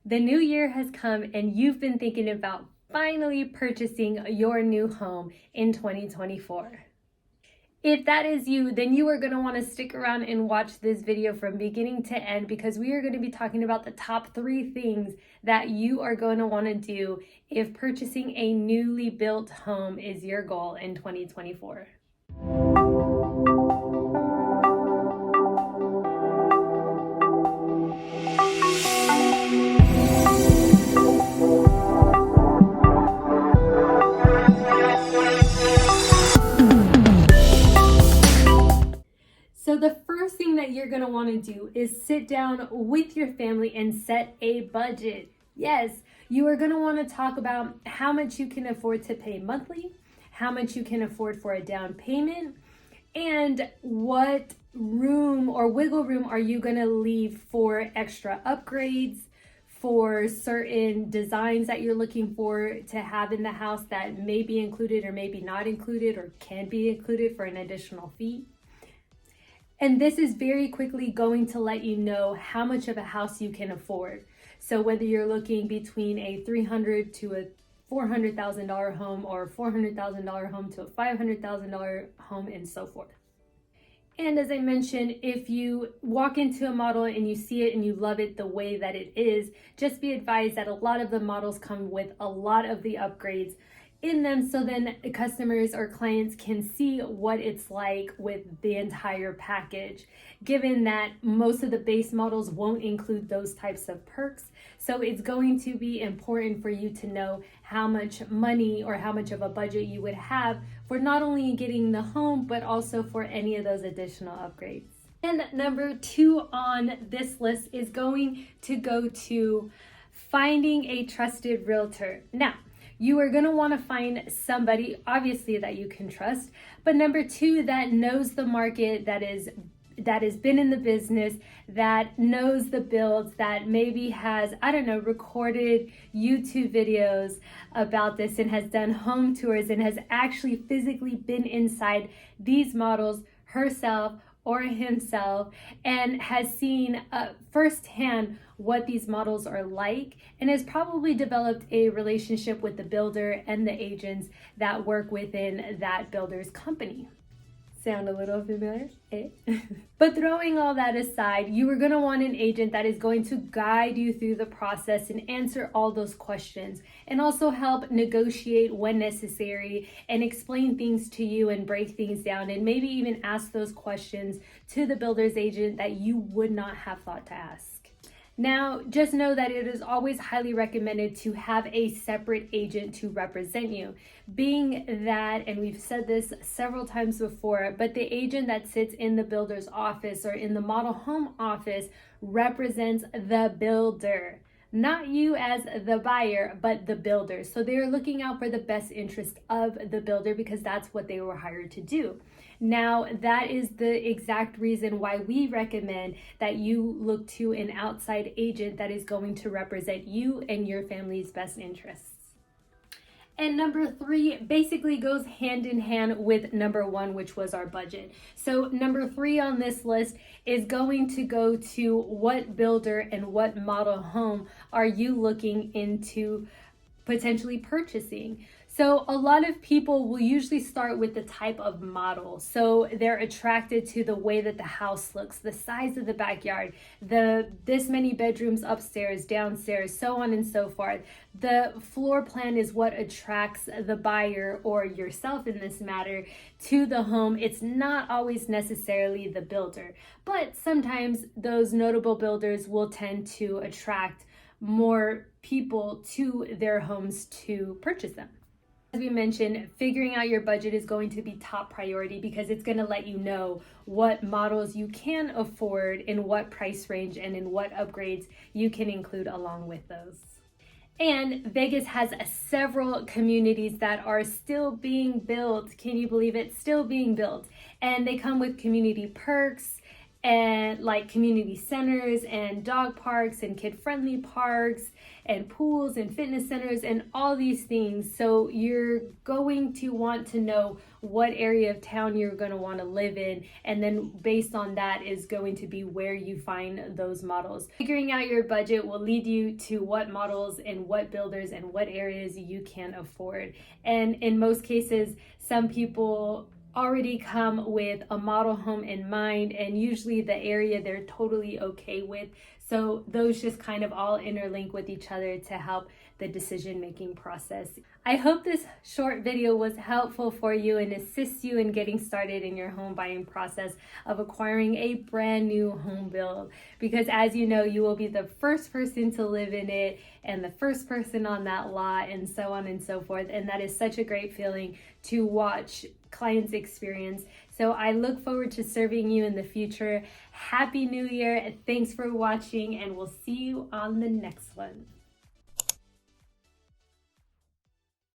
The new year has come and you've been thinking about finally purchasing your new home in 2024. If that is you, then you are going to want to stick around and watch this video from beginning to end, because we are going to be talking about the top 3 things that you are going to want to do if purchasing a newly built home is your goal in 2024. So the first thing that you're going to want to do is sit down with your family and set a budget. Yes, you are going to want to talk about how much you can afford to pay monthly, how much you can afford for a down payment, and what room or wiggle room are you going to leave for extra upgrades, for certain designs that you're looking for to have in the house that may be included or maybe not included or can be included for an additional fee. And this is very quickly going to let you know how much of a house you can afford. So whether you're looking between a $300,000 to a $400,000 home, or a $400,000 home to a $500,000 home, and so forth. And as I mentioned, if you walk into a model and you see it and you love it the way that it is, just be advised that a lot of the models come with a lot of the upgrades in them, so then customers or clients can see what it's like with the entire package, given that most of the base models won't include those types of perks. So it's going to be important for you to know how much money or how much of a budget you would have for not only getting the home, but also for any of those additional upgrades. And number 2 on this list is going to go to finding a trusted realtor. Now, you are going to want to find somebody, obviously, that you can trust, but number 2, that knows the market, that has been in the business, that knows the builds, that maybe has, recorded YouTube videos about this and has done home tours and has actually physically been inside these models herself or himself and has seen firsthand what these models are like, and has probably developed a relationship with the builder and the agents that work within that builder's company. Sound a little familiar? But throwing all that aside, you are going to want an agent that is going to guide you through the process and answer all those questions, and also help negotiate when necessary and explain things to you and break things down, and maybe even ask those questions to the builder's agent that you would not have thought to ask. Now, just know that it is always highly recommended to have a separate agent to represent you, being that, and we've said this several times before, but the agent that sits in the builder's office or in the model home office represents the builder. Not you as the buyer, but the builder. So they're looking out for the best interest of the builder, because that's what they were hired to do. Now, that is the exact reason why we recommend that you look to an outside agent that is going to represent you and your family's best interests. And number 3 basically goes hand in hand with number 1, which was our budget. So number 3 on this list is going to go to what builder and what model home are you looking into potentially purchasing. So a lot of people will usually start with the type of model. So they're attracted to the way that the house looks, the size of the backyard, this many bedrooms upstairs, downstairs, so on and so forth. The floor plan is what attracts the buyer, or yourself in this matter, to the home. It's not always necessarily the builder, but sometimes those notable builders will tend to attract more people to their homes to purchase them. As we mentioned, figuring out your budget is going to be top priority, because it's going to let you know what models you can afford, in what price range, and in what upgrades you can include along with those. And Vegas has several communities that are still being built. Can you believe it? Still being built. And they come with community perks and like community centers and dog parks and kid-friendly parks and pools and fitness centers and all these things. So you're going to want to know what area of town you're going to want to live in, and then based on that is going to be where you find those models. Figuring out your budget will lead you to what models and what builders and what areas you can afford. And in most cases, some people already come with a model home in mind, and usually the area they're totally okay with. So those just kind of all interlink with each other to help the decision-making process. I hope this short video was helpful for you and assists you in getting started in your home buying process of acquiring a brand new home build. Because as you know, you will be the first person to live in it and the first person on that lot and so on and so forth. And that is such a great feeling to watch clients experience. So I look forward to serving you in the future. Happy New Year. Thanks for watching, and we'll see you on the next one.